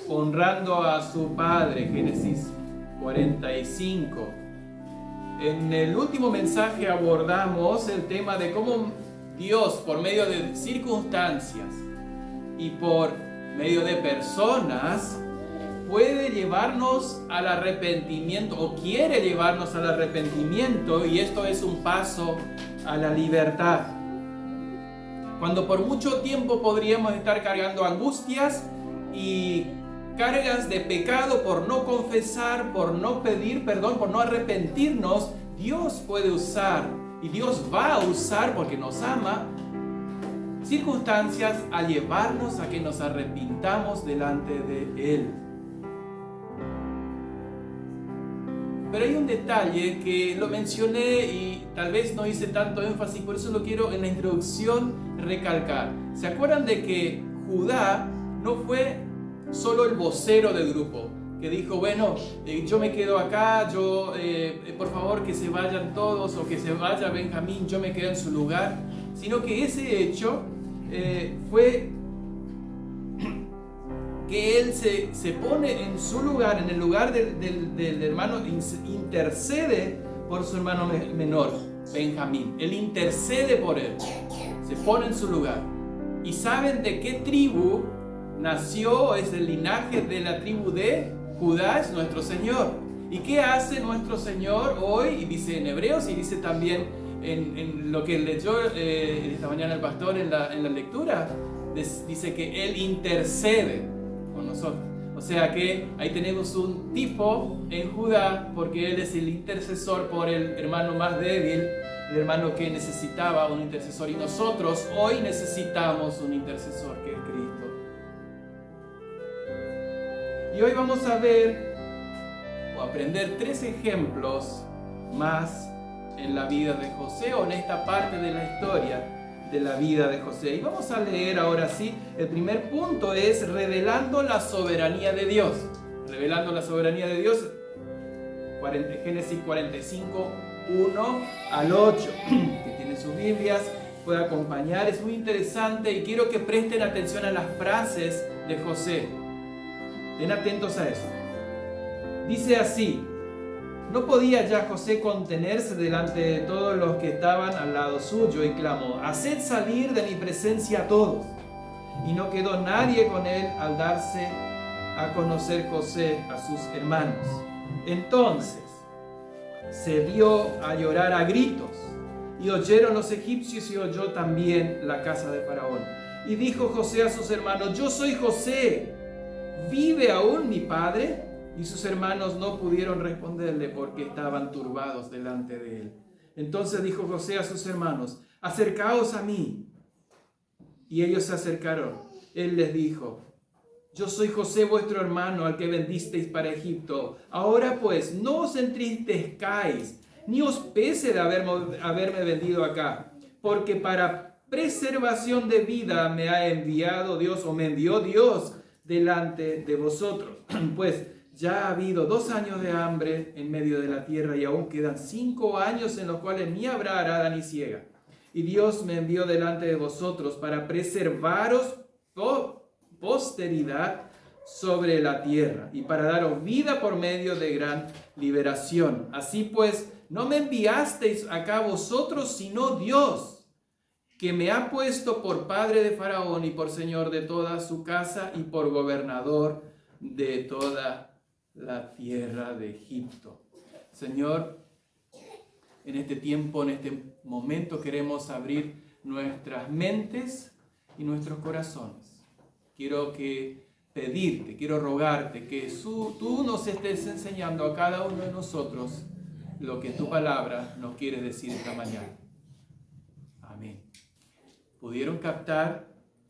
honrando a su padre, Génesis 45. En el último mensaje abordamos el tema de cómo Dios, por medio de circunstancias y por medio de personas, puede llevarnos al arrepentimiento o quiere llevarnos al arrepentimiento, y esto es un paso a la libertad. Cuando por mucho tiempo podríamos estar cargando angustias y cargas de pecado por no confesar, por no pedir perdón, por no arrepentirnos, Dios puede usar, y Dios va a usar porque nos ama, circunstancias a llevarnos a que nos arrepintamos delante de Él. Pero hay un detalle que lo mencioné y tal vez no hice tanto énfasis, por eso lo quiero en la introducción recalcar. ¿Se acuerdan de que Judá no fue solo el vocero del grupo, que dijo, bueno, yo me quedo acá, por favor que se vayan todos, o que se vaya Benjamín, yo me quedo en su lugar? Sino que ese hecho fue que él se pone en su lugar, en el lugar del hermano, intercede por su hermano menor, Benjamín. Él intercede por él, se pone en su lugar. ¿Y saben de qué tribu nació? Es el linaje de la tribu de Judá, es nuestro Señor. ¿Y qué hace nuestro Señor hoy? Y dice en Hebreos, y dice también en lo que leyó esta mañana el pastor en la lectura, dice que Él intercede con nosotros. O sea que ahí tenemos un tipo en Judá, porque Él es el intercesor por el hermano más débil, el hermano que necesitaba un intercesor, y nosotros hoy necesitamos un intercesor, que es Cristo. Y hoy vamos a ver o aprender 3 ejemplos más en la vida de José, o en esta parte de la historia de la vida de José. Y vamos a leer ahora sí. El primer punto es revelando la soberanía de Dios. Revelando la soberanía de Dios. Génesis 45, 1 al 8. Que tiene sus Biblias, puede acompañar. Es muy interesante y quiero que presten atención a las frases de José. Estén atentos a eso. Dice así: no podía ya José contenerse delante de todos los que estaban al lado suyo, y clamó: haced salir de mi presencia a todos. Y no quedó nadie con él al darse a conocer José a sus hermanos. Entonces se dio a llorar a gritos, y oyeron los egipcios, y oyó también la casa de Faraón. Y dijo José a sus hermanos: yo soy José, ¿vive aún mi padre? Y sus hermanos no pudieron responderle porque estaban turbados delante de él. Entonces dijo José a sus hermanos: acercaos a mí. Y ellos se acercaron. Él les dijo: yo soy José vuestro hermano, al que vendisteis para Egipto. Ahora pues, no os entristezcáis, ni os pese de haberme vendido acá, porque para preservación de vida me ha enviado Dios, o me envió Dios delante de vosotros. Pues ya ha habido 2 años de hambre en medio de la tierra, y aún quedan 5 años en los cuales ni habrá arada ni siega. Y Dios me envió delante de vosotros para preservaros posteridad sobre la tierra, y para daros vida por medio de gran liberación. Así pues, no me enviasteis acá vosotros, sino Dios, que me ha puesto por padre de Faraón, y por señor de toda su casa, y por gobernador de toda la tierra de Egipto. Señor, en este tiempo, en este momento, queremos abrir nuestras mentes y nuestros corazones. Quiero pedirte, quiero rogarte que tú nos estés enseñando a cada uno de nosotros lo que tu palabra nos quiere decir esta mañana. Amén. ¿Pudieron captar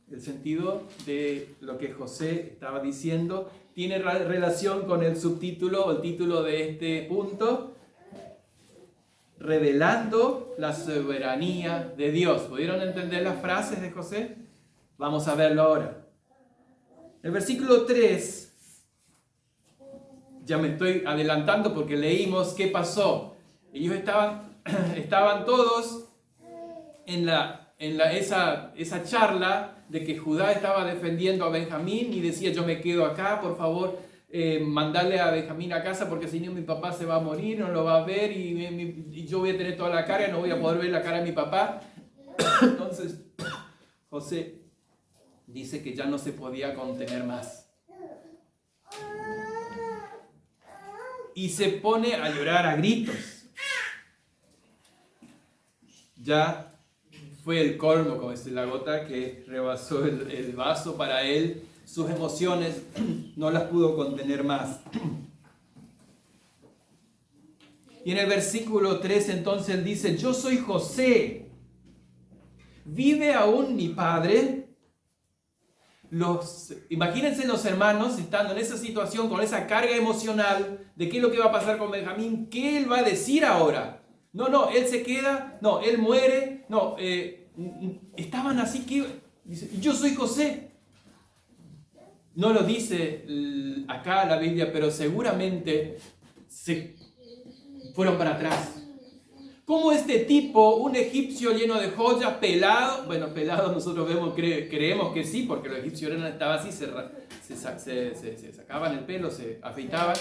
el sentido de lo que José estaba diciendo? Tiene relación con el subtítulo o el título de este punto: revelando la soberanía de Dios. ¿Pudieron entender las frases de José? Vamos a verlo ahora. El versículo 3, ya me estoy adelantando porque leímos qué pasó. Ellos estaban todos en la esa charla de que Judá estaba defendiendo a Benjamín y decía, yo me quedo acá, por favor, mandarle a Benjamín a casa porque si no mi papá se va a morir, no lo va a ver y yo voy a tener toda la carga, no voy a poder ver la cara de mi papá. Entonces José dice que ya no se podía contener más y se pone a llorar a gritos. Ya fue el colmo, como dice la gota que rebasó el vaso para él. Sus emociones no las pudo contener más. Y en el versículo 3 entonces él dice, yo soy José, ¿vive aún mi padre? Imagínense los hermanos estando en esa situación, con esa carga emocional de qué es lo que va a pasar con Benjamín, qué él va a decir ahora. No, él se queda, no, él muere, no, estaban así que, dice, yo soy José. No lo dice acá la Biblia, pero seguramente se fueron para atrás. Como este tipo, un egipcio lleno de joyas, pelado, bueno, pelado nosotros creemos que sí, porque los egipcios estaban así, se sacaban el pelo, se afeitaban,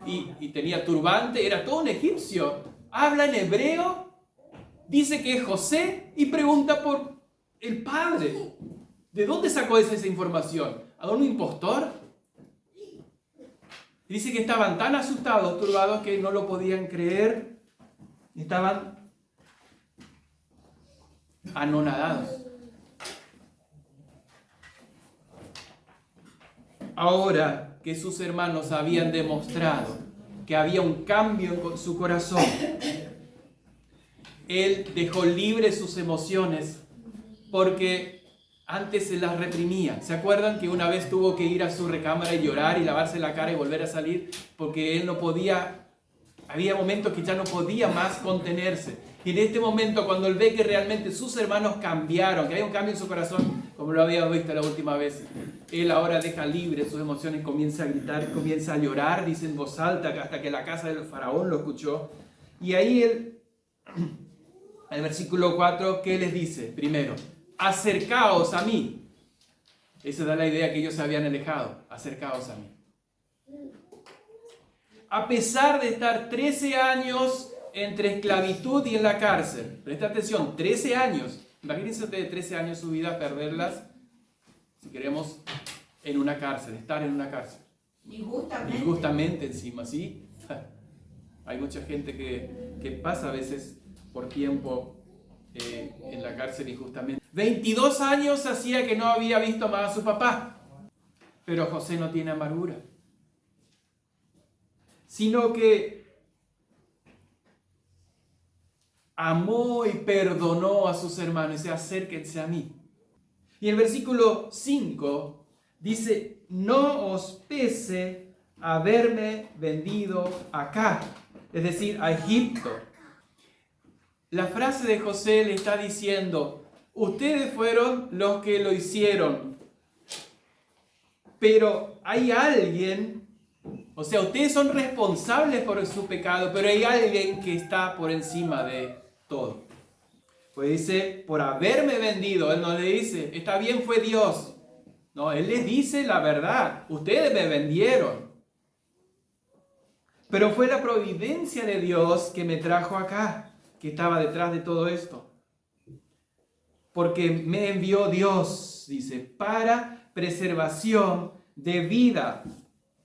y tenía turbante, era todo un egipcio, habla en hebreo, dice que es José, y pregunta por el padre. ¿De dónde sacó esa información? ¿A un impostor? Dice que estaban tan asustados, turbados, que no lo podían creer. Estaban anonadados. Ahora que sus hermanos habían demostrado que había un cambio en su corazón, él dejó libre sus emociones porque antes se las reprimía. ¿Se acuerdan que una vez tuvo que ir a su recámara y llorar y lavarse la cara y volver a salir? Porque él no podía, había momentos que ya no podía más contenerse. Y en este momento, cuando él ve que realmente sus hermanos cambiaron, que hay un cambio en su corazón, como lo había visto la última vez, él ahora deja libre sus emociones, comienza a gritar, comienza a llorar, dice en voz alta, hasta que la casa del faraón lo escuchó. Y ahí él, en el versículo 4, ¿qué les dice? Primero, acercaos a mí. Eso da la idea que ellos se habían alejado. Acercaos a mí. A pesar de estar 13 años entre esclavitud y en la cárcel. Presta atención, 13 años. Imagínense ustedes 13 años su vida, perderlas, si queremos, en una cárcel, estar en una cárcel. Injustamente encima, ¿sí? Hay mucha gente que pasa a veces por tiempo en la cárcel injustamente. 22 años hacía que no había visto más a su papá. Pero José no tiene amargura, sino que amó y perdonó a sus hermanos y dice, acérquense a mí. Y el versículo 5 dice, no os pese haberme vendido acá, es decir, a Egipto. La frase de José le está diciendo, ustedes fueron los que lo hicieron, pero hay alguien, o sea, ustedes son responsables por su pecado, pero hay alguien que está por encima de todo. Pues dice, por haberme vendido, él no le dice, está bien, fue Dios. No, él les dice la verdad, ustedes me vendieron. Pero fue la providencia de Dios que me trajo acá, que estaba detrás de todo esto. Porque me envió Dios, dice, para preservación de vida.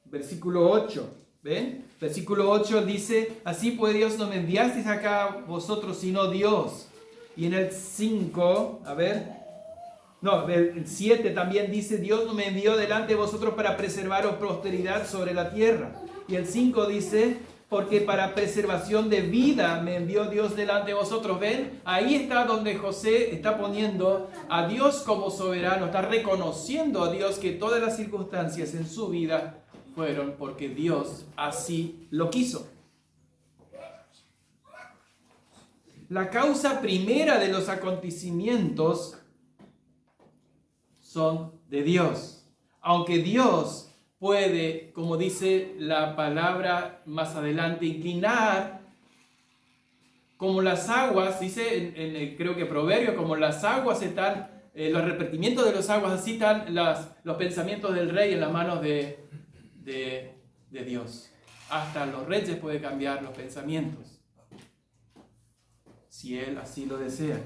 Versículo 8, ¿ven? Versículo 8 dice, así pues Dios no me enviasteis acá vosotros, sino Dios. Y en el 5, el 7 también dice, Dios no me envió delante de vosotros para preservaros prosperidad sobre la tierra. Y el 5 dice, porque para preservación de vida me envió Dios delante de vosotros. ¿Ven? Ahí está donde José está poniendo a Dios como soberano, está reconociendo a Dios que todas las circunstancias en su vida fueron porque Dios así lo quiso. La causa primera de los acontecimientos son de Dios. Aunque Dios puede, como dice la palabra más adelante, inclinar como las aguas, dice creo que Proverbios, como las aguas están, los arrepentimientos de las aguas, así están los pensamientos del rey en las manos de Dios. Hasta los reyes puede cambiar los pensamientos, si Él así lo desea.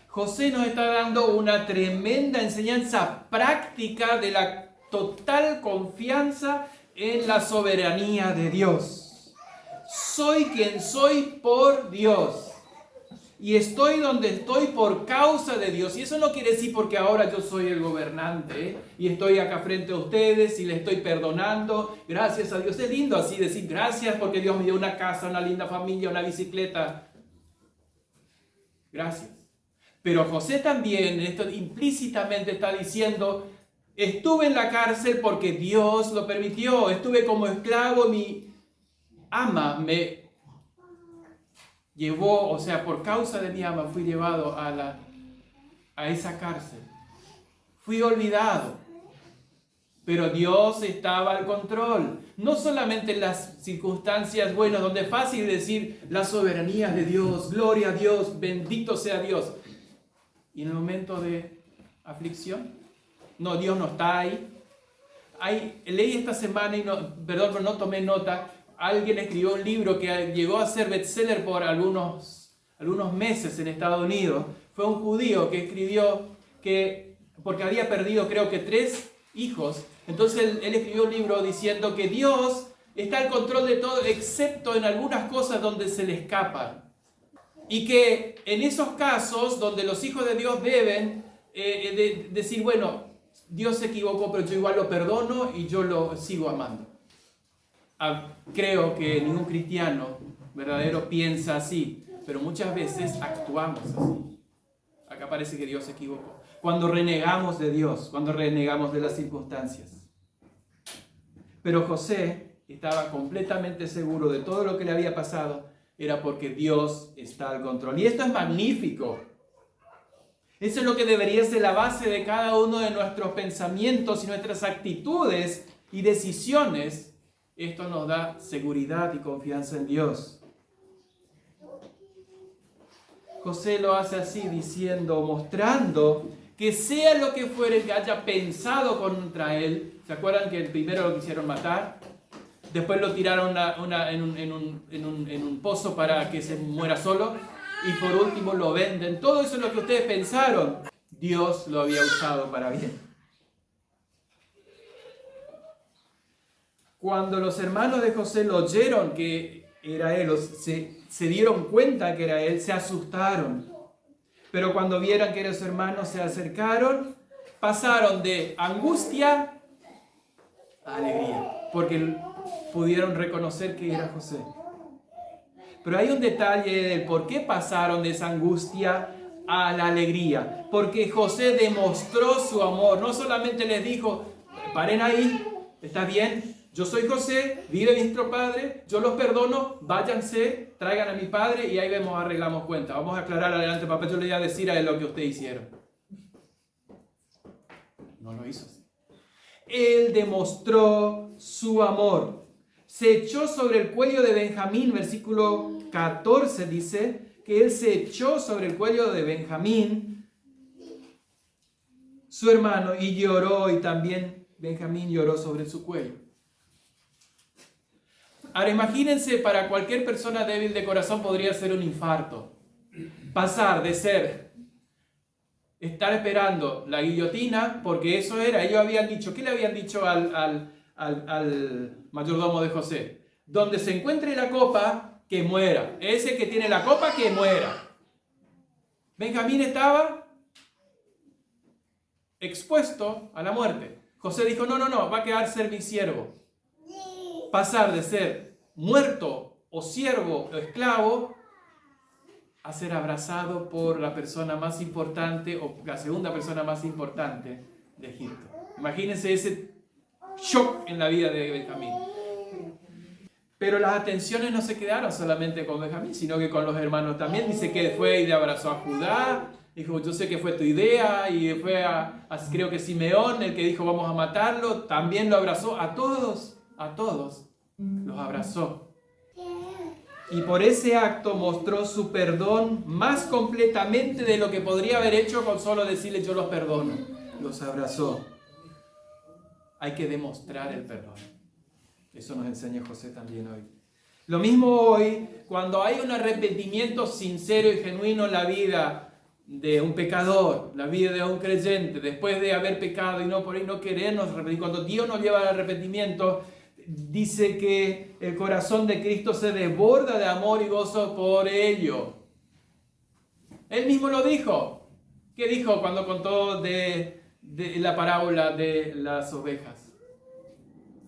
José nos está dando una tremenda enseñanza práctica de la total confianza en la soberanía de Dios. Soy quien soy por Dios. Y estoy donde estoy por causa de Dios. Y eso no quiere decir porque ahora yo soy el gobernante, y estoy acá frente a ustedes y les estoy perdonando. Gracias a Dios. Es lindo así decir gracias porque Dios me dio una casa, una linda familia, una bicicleta. Gracias. Pero José también, esto implícitamente está diciendo, estuve en la cárcel porque Dios lo permitió. Estuve como esclavo, mi ama me llevó, o sea, por causa de mi ama fui llevado a esa cárcel. Fui olvidado. Pero Dios estaba al control. No solamente en las circunstancias buenas, donde es fácil decir la soberanía de Dios, gloria a Dios, bendito sea Dios. Y en el momento de aflicción, no, Dios no está ahí. Leí esta semana, pero no tomé nota. Alguien escribió un libro que llegó a ser bestseller por algunos meses en Estados Unidos. Fue un judío que escribió porque había perdido creo que 3 hijos. Entonces él escribió un libro diciendo que Dios está al control de todo, excepto en algunas cosas donde se le escapan. Y que en esos casos donde los hijos de Dios deben decir, bueno, Dios se equivocó, pero yo igual lo perdono y yo lo sigo amando. Creo que ningún cristiano verdadero piensa así, pero muchas veces actuamos así. Acá parece que Dios se equivocó. Cuando renegamos de Dios, cuando renegamos de las circunstancias. Pero José estaba completamente seguro de todo lo que le había pasado, era porque Dios está al control. Y esto es magnífico. Eso es lo que debería ser la base de cada uno de nuestros pensamientos y nuestras actitudes y decisiones. Esto nos da seguridad y confianza en Dios. José lo hace así diciendo, mostrando que sea lo que fuere que haya pensado contra él. ¿Se acuerdan que el primero lo quisieron matar? Después lo tiraron en un pozo para que se muera solo. Y por último lo venden. Todo eso es lo que ustedes pensaron. Dios lo había usado para bien. Cuando los hermanos de José lo oyeron que era él, se dieron cuenta que era él, se asustaron. Pero cuando vieron que eran sus hermanos, se acercaron, pasaron de angustia a alegría, porque pudieron reconocer que era José. Pero hay un detalle del por qué pasaron de esa angustia a la alegría. Porque José demostró su amor. No solamente les dijo, paren ahí, ¿está bien? Yo soy José, vive nuestro padre, yo los perdono, váyanse, traigan a mi padre y ahí arreglamos cuenta. Vamos a aclarar adelante, papá, yo le voy a decir a él lo que ustedes hicieron. No lo hizo así. Él demostró su amor. Se echó sobre el cuello de Benjamín, versículo 14 dice que él se echó sobre el cuello de Benjamín, su hermano, y lloró, y también Benjamín lloró sobre su cuello. Ahora imagínense, para cualquier persona débil de corazón podría ser un infarto. Pasar de estar esperando la guillotina, porque eso era, ellos habían dicho, ¿qué le habían dicho al mayordomo de José? Donde se encuentre la copa, que muera. Ese que tiene la copa, que muera. Benjamín estaba expuesto a la muerte. José dijo, no, va a quedar ser mi siervo. Pasar de ser muerto o siervo o esclavo a ser abrazado por la persona más importante o la segunda persona más importante de Egipto. Imagínense ese shock en la vida de Benjamín. Pero las atenciones no se quedaron solamente con Benjamín, sino que con los hermanos también. Dice que fue y le abrazó a Judá. Dijo, yo sé que fue tu idea. Y fue creo que Simeón, el que dijo vamos a matarlo. También lo abrazó. A todos los abrazó. y por ese acto mostró su perdón más completamente de lo que podría haber hecho con solo decirle yo los perdono. Los abrazó. Hay que demostrar el perdón. Eso nos enseña José también hoy. Lo mismo hoy, cuando hay un arrepentimiento sincero y genuino en la vida de un pecador, la vida de un creyente, después de haber pecado y no por ahí no querernos arrepentir, cuando Dios nos lleva al arrepentimiento, dice que el corazón de Cristo se desborda de amor y gozo por ello. Él mismo lo dijo. ¿Qué dijo cuando contó de la parábola de las ovejas?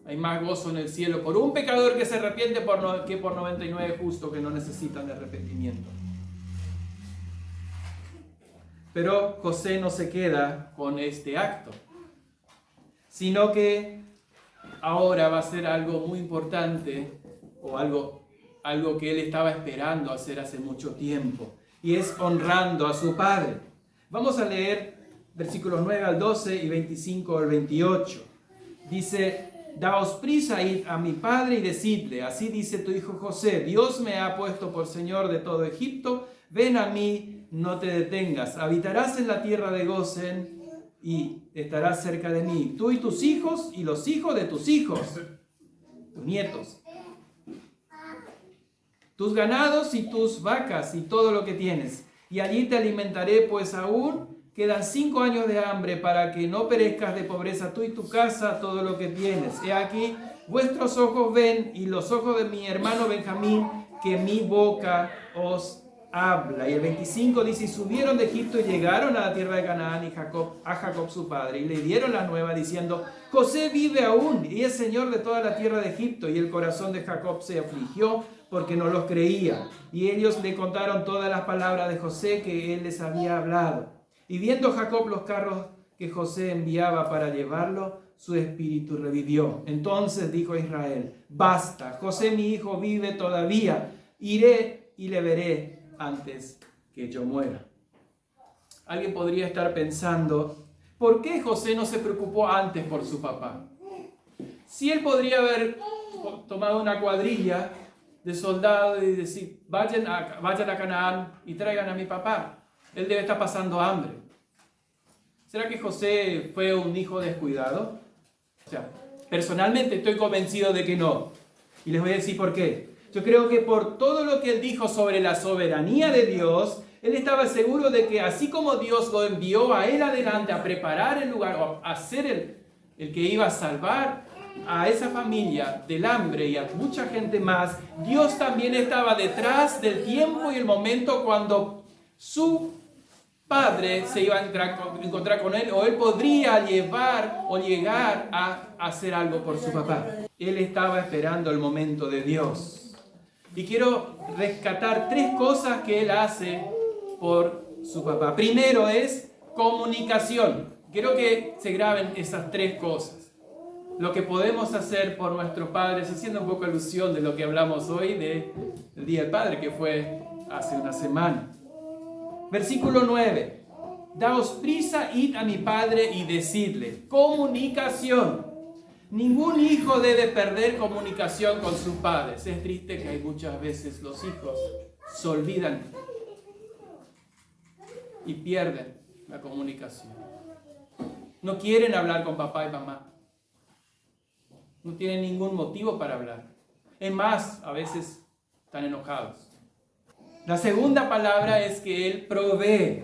Hay más gozo en el cielo por un pecador que se arrepiente que por 99 justos que no necesitan de arrepentimiento. Pero José no se queda con este acto, sino que ahora va a hacer algo muy importante, o algo que él estaba esperando hacer hace mucho tiempo, y es honrando a su padre. Vamos a leer versículos 9 al 12 y 25 al 28. Dice: daos prisa, id a mi padre y decidle, así dice tu hijo José, Dios me ha puesto por señor de todo Egipto, ven a mí, no te detengas, habitarás en la tierra de Gosén y estarás cerca de mí, tú y tus hijos y los hijos de tus hijos, tus nietos, tus ganados y tus vacas y todo lo que tienes, y allí te alimentaré, pues aún quedan 5 años de hambre para que no perezcas de pobreza tú y tu casa, todo lo que tienes. He aquí, vuestros ojos ven y los ojos de mi hermano Benjamín, que mi boca os habla. Y el 25 dice: y subieron de Egipto y llegaron a la tierra de Canaán y a Jacob su padre, y le dieron la nueva diciendo: José vive aún y es señor de toda la tierra de Egipto. Y el corazón de Jacob se afligió porque no los creía. Y ellos le contaron todas las palabras de José que él les había hablado. Y viendo Jacob los carros que José enviaba para llevarlo, su espíritu revivió. Entonces dijo Israel: basta, José mi hijo vive todavía, iré y le veré antes que yo muera. Alguien podría estar pensando: ¿por qué José no se preocupó antes por su papá? Si él podría haber tomado una cuadrilla de soldados y decir: vayan a Canaán y traigan a mi papá. Él debe estar pasando hambre. ¿Será que José fue un hijo descuidado? O sea, personalmente estoy convencido de que no. Y les voy a decir por qué. Yo creo que por todo lo que él dijo sobre la soberanía de Dios, él estaba seguro de que así como Dios lo envió a él adelante a preparar el lugar, o a ser el que iba a salvar a esa familia del hambre y a mucha gente más, Dios también estaba detrás del tiempo y el momento cuando su padre se iba a encontrar con él, o él podría llevar o llegar a hacer algo por su papá. Él estaba esperando el momento de Dios. Y quiero rescatar 3 cosas que él hace por su papá. Primero es comunicación. Quiero que se graben esas 3 cosas. Lo que podemos hacer por nuestros padres, haciendo un poco alusión de lo que hablamos hoy del Día del Padre, que fue hace una semana. Versículo 9. Daos prisa, id a mi padre y decidle. Comunicación. Ningún hijo debe perder comunicación con sus padres. Es triste que hay muchas veces los hijos se olvidan y pierden la comunicación. No quieren hablar con papá y mamá. No tienen ningún motivo para hablar. Es más, a veces están enojados. La segunda palabra es que Él provee.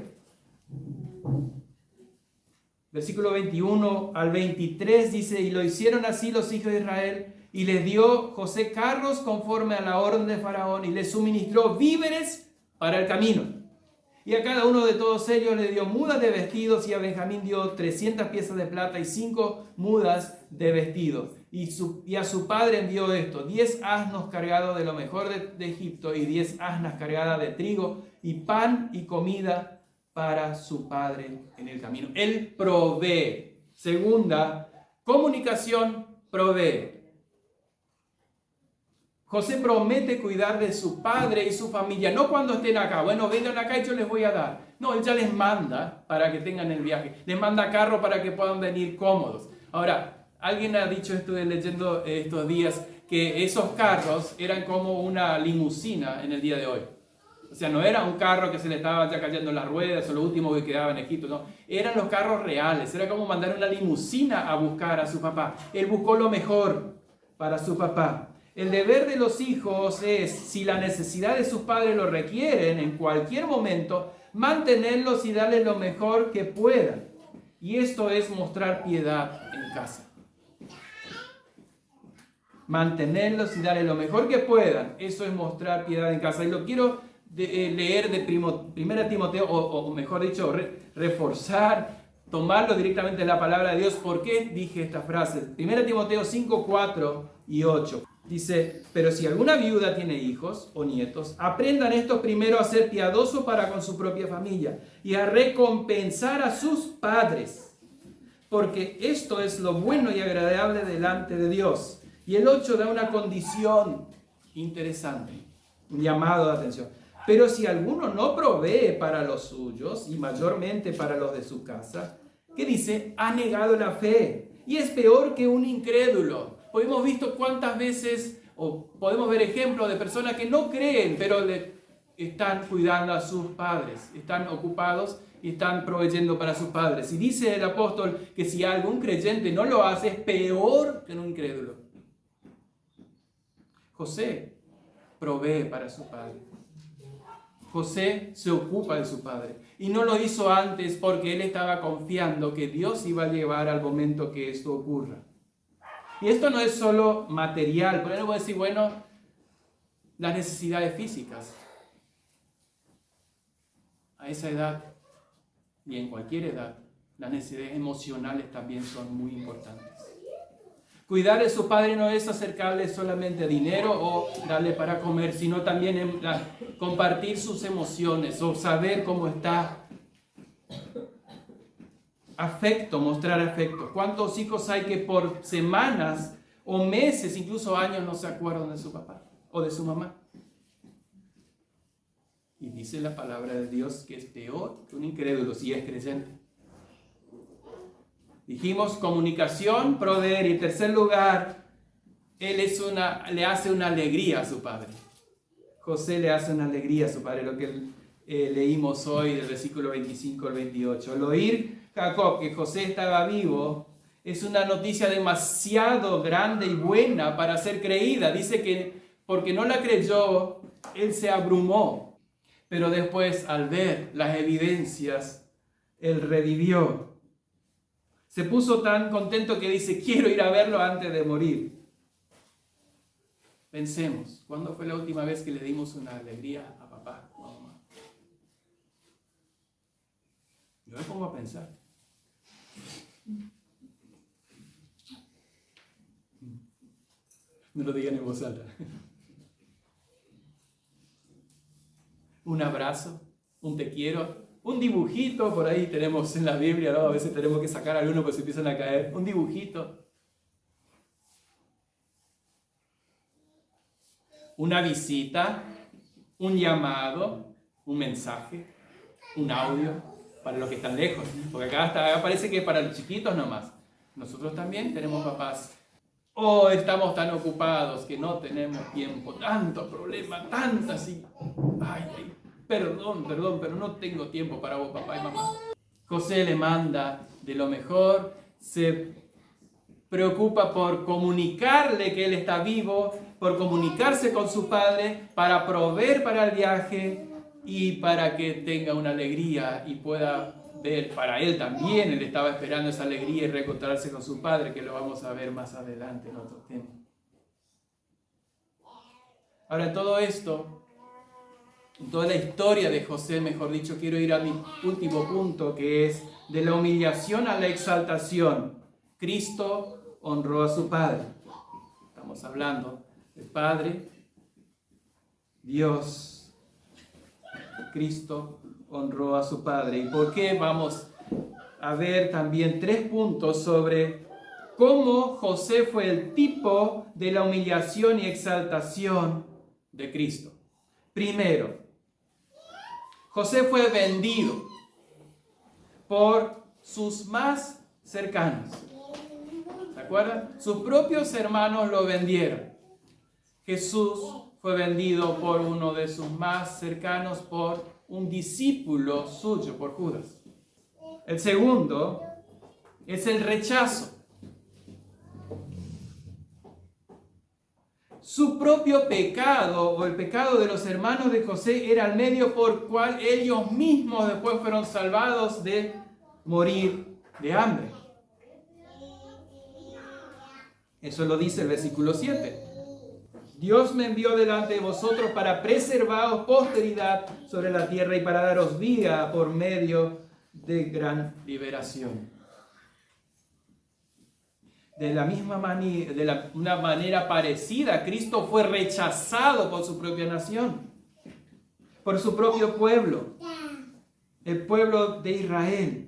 Versículo 21 al 23 dice: y lo hicieron así los hijos de Israel, y les dio José carros conforme a la orden de Faraón, y les suministró víveres para el camino. Y a cada uno de todos ellos le dio mudas de vestidos, y a Benjamín dio 300 piezas de plata y 5 mudas de vestidos. Y a su padre envió esto: 10 asnos cargados de lo mejor de Egipto, y 10 asnas cargadas de trigo, y pan y comida para su padre en el camino. Él provee. Segunda, comunicación, provee. José promete cuidar de su padre y su familia, no cuando estén acá. Bueno, vengan acá y yo les voy a dar. No, Él ya les manda para que tengan el viaje. Les manda carro para que puedan venir cómodos. Ahora, alguien ha dicho, estuve leyendo estos días, que esos carros eran como una limusina en el día de hoy. O sea, no era un carro que se le estaba ya cayendo las ruedas o lo último que quedaba en Egipto, no. Eran los carros reales. Era como mandar una limusina a buscar a su papá. Él buscó lo mejor para su papá. El deber de los hijos es, si la necesidad de sus padres lo requieren en cualquier momento, mantenerlos y darles lo mejor que puedan. Y esto es mostrar piedad en casa. Mantenerlos y darles lo mejor que puedan. Eso es mostrar piedad en casa. Y lo quiero leer de 1 Timoteo, o mejor dicho, reforzar, tomarlo directamente de la palabra de Dios. ¿Por qué dije esta frase? 1 Timoteo 5, 4 y 8. Dice, pero si alguna viuda tiene hijos o nietos, aprendan estos primero a ser piadosos para con su propia familia y a recompensar a sus padres, porque esto es lo bueno y agradable delante de Dios. Y el 8 da una condición interesante, un llamado de atención. Pero si alguno no provee para los suyos, y mayormente para los de su casa, ¿qué dice? Ha negado la fe y es peor que un incrédulo. Hemos visto cuántas veces, o podemos ver ejemplos de personas que no creen, pero están cuidando a sus padres, están ocupados y están proveyendo para sus padres. Y dice el apóstol que si algún creyente no lo hace, es peor que un incrédulo. José provee para su padre. José se ocupa de su padre. Y no lo hizo antes porque él estaba confiando que Dios iba a llevar al momento que esto ocurra. Y esto no es solo material. Por eso voy a decir, bueno, las necesidades físicas. A esa edad y en cualquier edad, las necesidades emocionales también son muy importantes. Cuidar de su padre no es acercarle solamente dinero o darle para comer, sino también compartir sus emociones o saber cómo está. Afecto, mostrar afecto. ¿Cuántos hijos hay que por semanas o meses, incluso años, no se acuerdan de su papá o de su mamá? Y dice la palabra de Dios que es peor que un incrédulo si es creyente. Dijimos comunicación, proveer, y en tercer lugar, él le hace una alegría a su padre. José le hace una alegría a su padre, lo que leímos hoy del versículo 25 al 28. Al oír Jacob que José estaba vivo, es una noticia demasiado grande y buena para ser creída. Dice que porque no la creyó, él se abrumó. Pero después, al ver las evidencias, él revivió. Se puso tan contento que dice, quiero ir a verlo antes de morir. Pensemos, ¿cuándo fue la última vez que le dimos una alegría a papá o a mamá? Yo me pongo a pensar. No lo digan en voz alta. Un abrazo, un te quiero, un dibujito, por ahí tenemos en la Biblia, ¿no? A veces tenemos que sacar alguno porque se empiezan a caer. Un dibujito. Una visita, un llamado, un mensaje, un audio para los que están lejos. Porque acá parece que para los chiquitos nomás. Nosotros también tenemos papás. O estamos tan ocupados que no tenemos tiempo, tanto problema, tantas y... Ay, perdón, pero no tengo tiempo para vos, papá y mamá. José le manda de lo mejor, se preocupa por comunicarle que él está vivo, por comunicarse con su padre, para proveer para el viaje y para que tenga una alegría y pueda ver, para él también, él estaba esperando esa alegría y reencontrarse con su padre, que lo vamos a ver más adelante en otro tema. Ahora, todo esto, toda la historia de José, mejor dicho, quiero ir a mi último punto, que es de la humillación a la exaltación. Cristo honró a su Padre. Estamos hablando del Padre, Dios, Cristo honró a su Padre. ¿Y por qué? Vamos a ver también 3 puntos sobre cómo José fue el tipo de la humillación y exaltación de Cristo. Primero, José fue vendido por sus más cercanos. ¿Se acuerdan? Sus propios hermanos lo vendieron. Jesús fue vendido por uno de sus más cercanos, por un discípulo suyo, por Judas. El segundo es el rechazo. Su propio pecado, o el pecado de los hermanos de José, era el medio por cual ellos mismos después fueron salvados de morir de hambre. Eso lo dice el versículo 7. Dios me envió delante de vosotros para preservaros posteridad sobre la tierra y para daros vida por medio de gran liberación. De la misma manera, una manera parecida, Cristo fue rechazado por su propia nación, por su propio pueblo, el pueblo de Israel.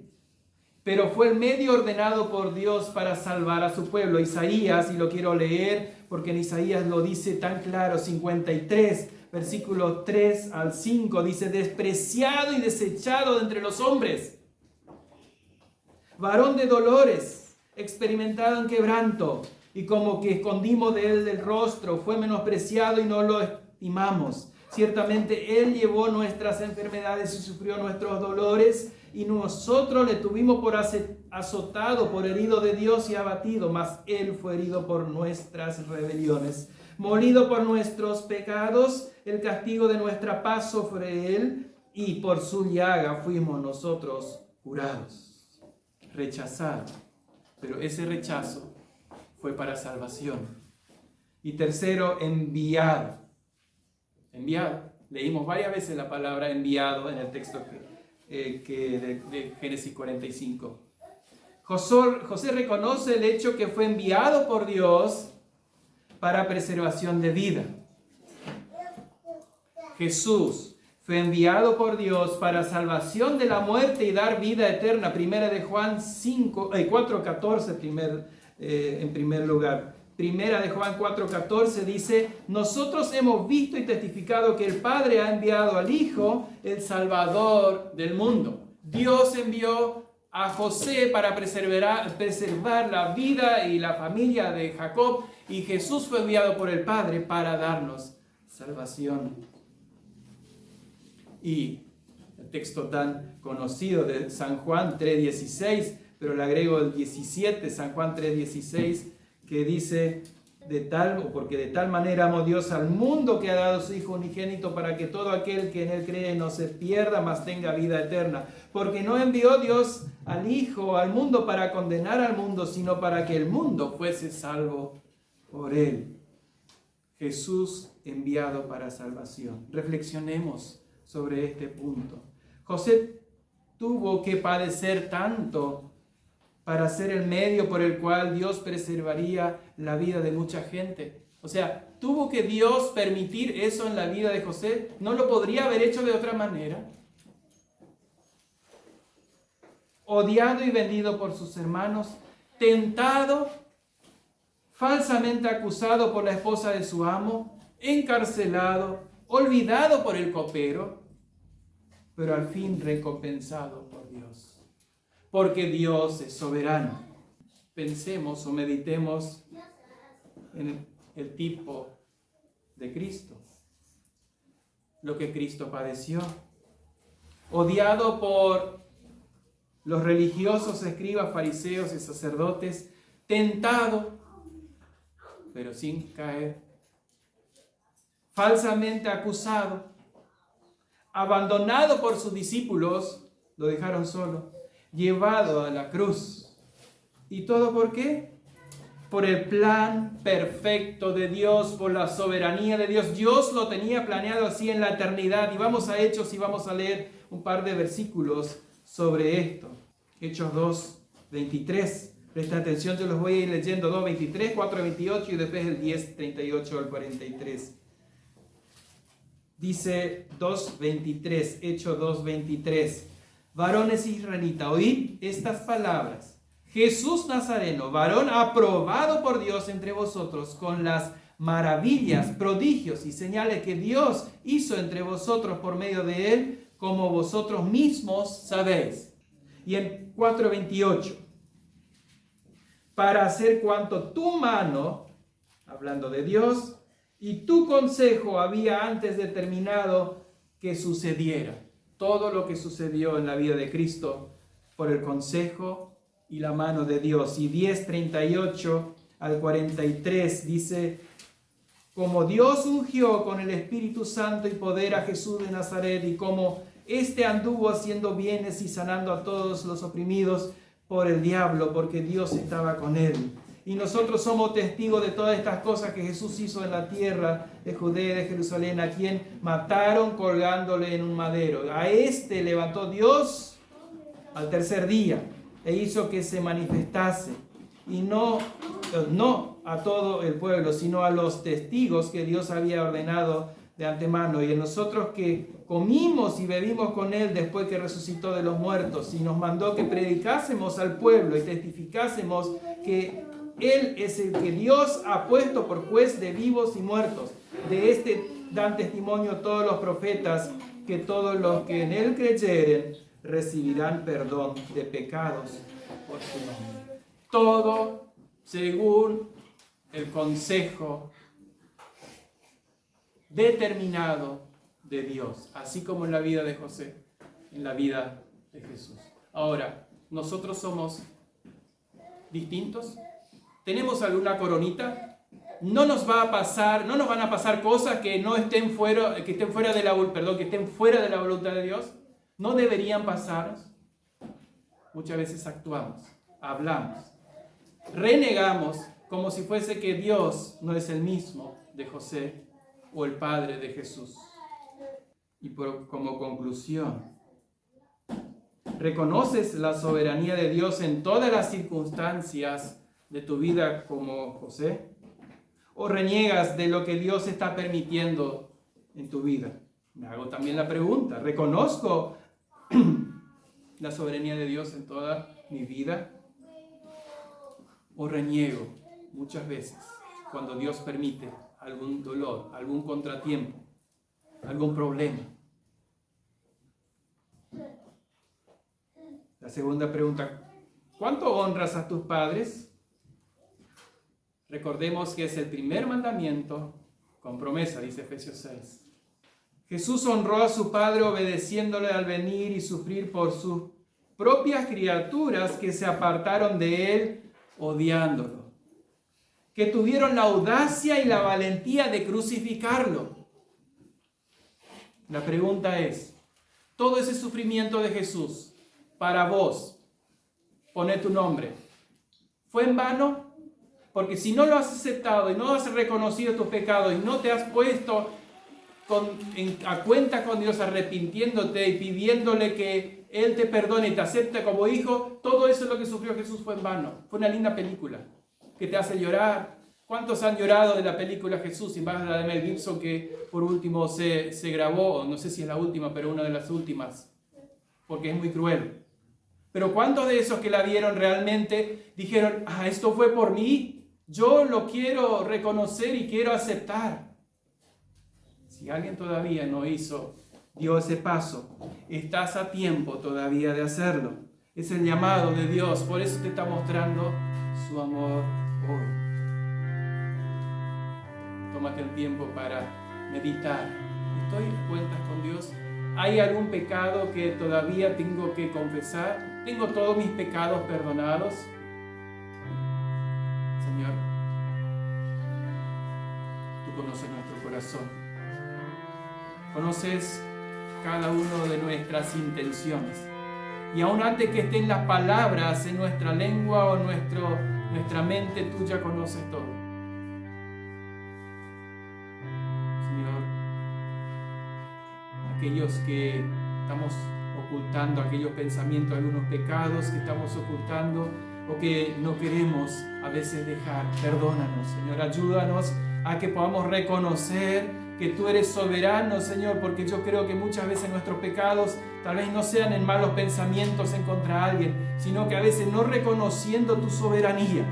Pero fue el medio ordenado por Dios para salvar a su pueblo. Isaías, y lo quiero leer porque en Isaías lo dice tan claro, 53, versículos 3 al 5, dice: despreciado y desechado de entre los hombres, varón de dolores, experimentado en quebranto, y como que escondimos de él el rostro, fue menospreciado y no lo estimamos. Ciertamente él llevó nuestras enfermedades y sufrió nuestros dolores, y nosotros le tuvimos por azotado, por herido de Dios y abatido, mas él fue herido por nuestras rebeliones, molido por nuestros pecados. El castigo de nuestra paz sobre él, y por su llaga fuimos nosotros curados. Rechazado, pero ese rechazo fue para salvación. Y tercero, enviado. Enviado. Leímos varias veces la palabra enviado en el texto de Génesis 45. José reconoce el hecho que fue enviado por Dios para preservación de vida. Jesús fue enviado por Dios para salvación de la muerte y dar vida eterna. Primera de Juan 4:14 en primer lugar. Primera de Juan 4:14 dice: nosotros hemos visto y testificado que el Padre ha enviado al Hijo, el Salvador del mundo. Dios envió a José para preservar la vida y la familia de Jacob, y Jesús fue enviado por el Padre para darnos salvación. Y el texto tan conocido de San Juan 3:16, pero le agrego el 17, San Juan 3:16, que dice: porque de tal manera amó Dios al mundo que ha dado su Hijo unigénito, para que todo aquel que en él cree no se pierda, mas tenga vida eterna. Porque no envió Dios al Hijo al mundo para condenar al mundo, sino para que el mundo fuese salvo por él. Jesús enviado para salvación. Reflexionemos sobre este punto. José tuvo que padecer tanto para ser el medio por el cual Dios preservaría la vida de mucha gente. O sea, ¿tuvo que Dios permitir eso en la vida de José? ¿No lo podría haber hecho de otra manera? Odiado y vendido por sus hermanos, tentado, falsamente acusado por la esposa de su amo, encarcelado, olvidado por el copero, pero al fin recompensado por Dios. Porque Dios es soberano. Pensemos o meditemos en el tipo de Cristo. Lo que Cristo padeció. Odiado por los religiosos, escribas, fariseos y sacerdotes. Tentado, pero sin caer. Falsamente acusado. Abandonado por sus discípulos. Lo dejaron solo. Llevado a la cruz. ¿Y todo por qué? Por el plan perfecto de Dios, por la soberanía de Dios. Dios lo tenía planeado así en la eternidad. Y vamos a Hechos y vamos a leer un par de versículos sobre esto. Hechos 2:23. Presta atención, yo los voy a ir leyendo. 2:23, 4:28 y después el 10:38 al 43. Dice 2:23, Hechos 2:23. Varones israelitas, oíd estas palabras. Jesús Nazareno, varón aprobado por Dios entre vosotros, con las maravillas, prodigios y señales que Dios hizo entre vosotros por medio de él, como vosotros mismos sabéis. Y en 4:28, para hacer cuanto tu mano, hablando de Dios, y tu consejo había antes determinado que sucediera. Todo lo que sucedió en la vida de Cristo por el consejo y la mano de Dios. Y 10:38 al 43 dice: como Dios ungió con el Espíritu Santo y poder a Jesús de Nazaret, y como éste anduvo haciendo bienes y sanando a todos los oprimidos por el diablo, porque Dios estaba con él. Y nosotros somos testigos de todas estas cosas que Jesús hizo en la tierra de Judea y de Jerusalén, a quien mataron colgándole en un madero. A este levantó Dios al tercer día e hizo que se manifestase, y no a todo el pueblo, sino a los testigos que Dios había ordenado de antemano, y en nosotros que comimos y bebimos con él después que resucitó de los muertos, y nos mandó que predicásemos al pueblo y testificásemos que él es el que Dios ha puesto por juez de vivos y muertos. De este dan testimonio todos los profetas, que todos los que en él creyeren recibirán perdón de pecados por su nombre. Todo según el consejo determinado de Dios, así como en la vida de José, en la vida de Jesús. Ahora, ¿nosotros somos distintos? ¿Tenemos alguna coronita? No nos van a pasar cosas que estén fuera de la voluntad de Dios. No deberían pasarnos. Muchas veces actuamos, hablamos, renegamos como si fuese que Dios no es el mismo de José o el Padre de Jesús. Y como conclusión, ¿reconoces la soberanía de Dios en todas las circunstancias de tu vida como José? ¿O reniegas de lo que Dios está permitiendo en tu vida? Me hago también la pregunta, ¿reconozco la soberanía de Dios en toda mi vida? ¿O reniego muchas veces cuando Dios permite algún dolor, algún contratiempo, algún problema? La segunda pregunta, ¿cuánto honras a tus padres? Recordemos que es el primer mandamiento con promesa, dice Efesios 6. Jesús honró a su Padre obedeciéndole al venir y sufrir por sus propias criaturas que se apartaron de él odiándolo, que tuvieron la audacia y la valentía de crucificarlo. La pregunta es, todo ese sufrimiento de Jesús para vos, poné tu nombre, ¿fue en vano? Porque si no lo has aceptado y no has reconocido tus pecados y no te has puesto a cuenta con Dios, arrepintiéndote y pidiéndole que Él te perdone y te acepte como hijo, todo eso es lo que sufrió Jesús fue en vano. Fue una linda película que te hace llorar. ¿Cuántos han llorado de la película Jesús? Y más la de Mel Gibson, que por último se grabó, no sé si es la última, pero una de las últimas, porque es muy cruel. Pero ¿cuántos de esos que la vieron realmente dijeron, esto fue por mí, yo lo quiero reconocer y quiero aceptar? Si alguien todavía no dio ese paso, estás a tiempo todavía de hacerlo. Es el llamado de Dios, por eso te está mostrando su amor hoy. Tómate el tiempo para meditar. ¿Estoy en cuentas con Dios? ¿Hay algún pecado que todavía tengo que confesar? ¿Tengo todos mis pecados perdonados? Señor, tú conoces nuestro corazón. Conoces cada uno de nuestras intenciones. Y aún antes que estén las palabras en nuestra lengua o nuestra mente, tú ya conoces todo. Señor, aquellos que estamos ocultando, aquellos pensamientos, algunos pecados que estamos ocultando o que no queremos a veces dejar, perdónanos, Señor, ayúdanos a que podamos reconocer que tú eres soberano, Señor, porque yo creo que muchas veces nuestros pecados tal vez no sean en malos pensamientos en contra de alguien, sino que a veces no reconociendo tu soberanía,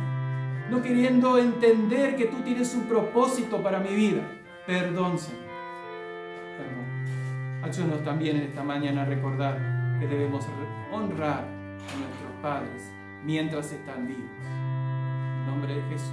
no queriendo entender que tú tienes un propósito para mi vida. Perdón, Señor. Perdón. Ayúdanos también en esta mañana a recordar que debemos honrar a nuestros padres mientras están vivos. En nombre de Jesús.